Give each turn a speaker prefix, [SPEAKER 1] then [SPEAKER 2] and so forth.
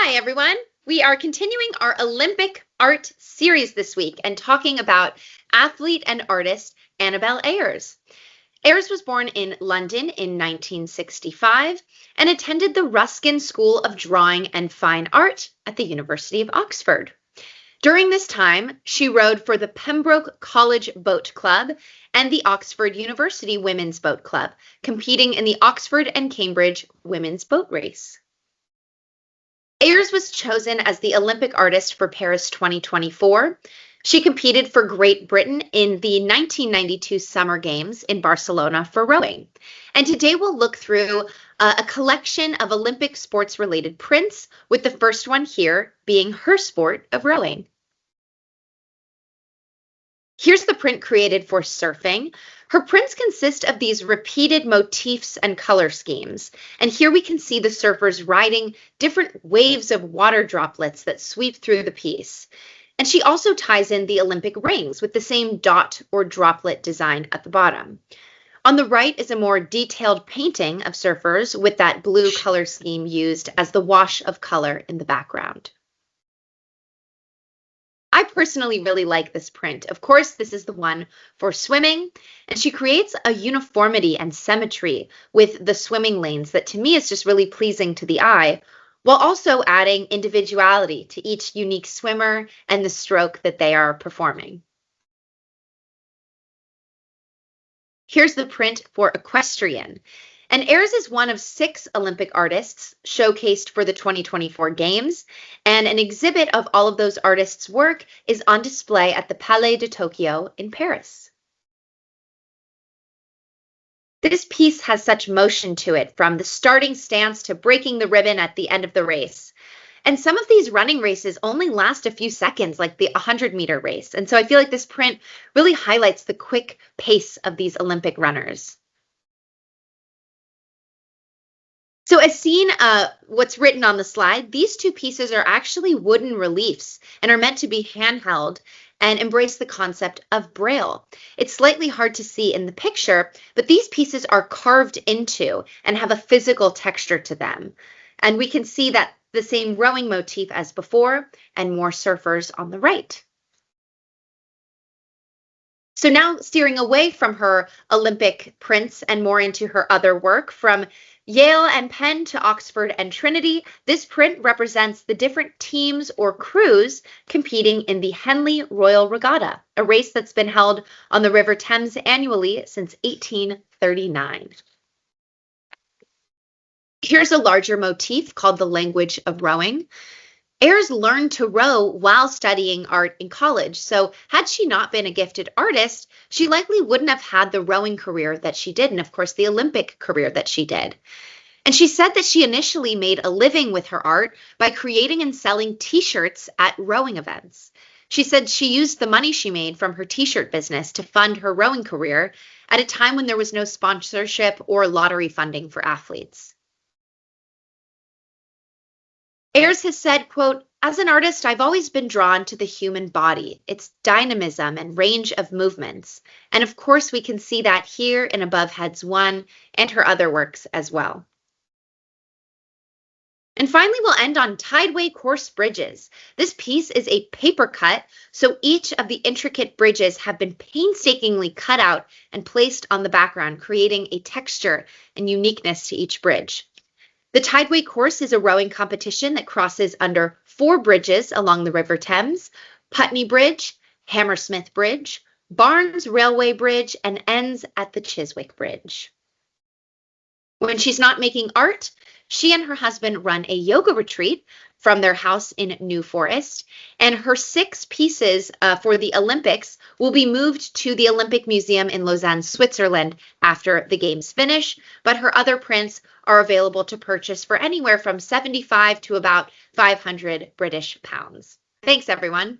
[SPEAKER 1] Hi, everyone. We are continuing our Olympic art series this week and talking about athlete and artist Annabel Eyres. Eyres was born in London in 1965 and attended the Ruskin School of Drawing and Fine Art at the University of Oxford. During this time, she rowed for the Pembroke College Boat Club and the Oxford University Women's Boat Club, competing in the Oxford and Cambridge Women's Boat Race. Eyres was chosen as the Olympic artist for Paris 2024. She competed for Great Britain in the 1992 Summer Games in Barcelona for rowing. And today we'll look through a collection of Olympic sports-related prints, with the first one here being her sport of rowing. Here's the print created for surfing. Her prints consist of these repeated motifs and color schemes. And here we can see the surfers riding different waves of water droplets that sweep through the piece. And she also ties in the Olympic rings with the same dot or droplet design at the bottom. On the right is a more detailed painting of surfers with that blue color scheme used as the wash of color in the background. I personally really like this print. Of course, this is the one for swimming, and she creates a uniformity and symmetry with the swimming lanes that to me is just really pleasing to the eye, while also adding individuality to each unique swimmer and the stroke that they are performing. Here's the print for equestrian. And Eyres is one of 6 Olympic artists showcased for the 2024 Games, and an exhibit of all of those artists' work is on display at the Palais de Tokyo in Paris. This piece has such motion to it, from the starting stance to breaking the ribbon at the end of the race. And some of these running races only last a few seconds, like the 100-meter race. And so I feel like this print really highlights the quick pace of these Olympic runners. So as seen, what's written on the slide, these 2 pieces are actually wooden reliefs and are meant to be handheld and embrace the concept of Braille. It's slightly hard to see in the picture, but these pieces are carved into and have a physical texture to them. And we can see that the same rowing motif as before, and more surfers on the right. So now steering away from her Olympic prints and more into her other work, from Yale and Penn to Oxford and Trinity, this print represents the different teams or crews competing in the Henley Royal Regatta, a race that's been held on the River Thames annually since 1839. Here's a larger motif called the language of rowing. Eyres learned to row while studying art in college, so had she not been a gifted artist, she likely wouldn't have had the rowing career that she did, and of course the Olympic career that she did. And she said that she initially made a living with her art by creating and selling t-shirts at rowing events. She said she used the money she made from her t-shirt business to fund her rowing career at a time when there was no sponsorship or lottery funding for athletes. Eyres has said, quote, "As an artist, I've always been drawn to the human body, its dynamism and range of movements. And of course, we can see that here in Above Heads 1 and her other works as well." And finally, we'll end on tideway course bridges. This piece is a paper cut, so each of the intricate bridges have been painstakingly cut out and placed on the background, creating a texture and uniqueness to each bridge. The tideway course is a rowing competition that crosses under 4 bridges along the River Thames: Putney Bridge, Hammersmith Bridge, Barnes Railway Bridge, and ends at the Chiswick Bridge. When she's not making art, she and her husband run a yoga retreat from their house in New Forest, and her 6 pieces for the Olympics will be moved to the Olympic Museum in Lausanne, Switzerland after the Games finish, but her other prints are available to purchase for anywhere from 75 to about 500 British pounds. Thanks, everyone.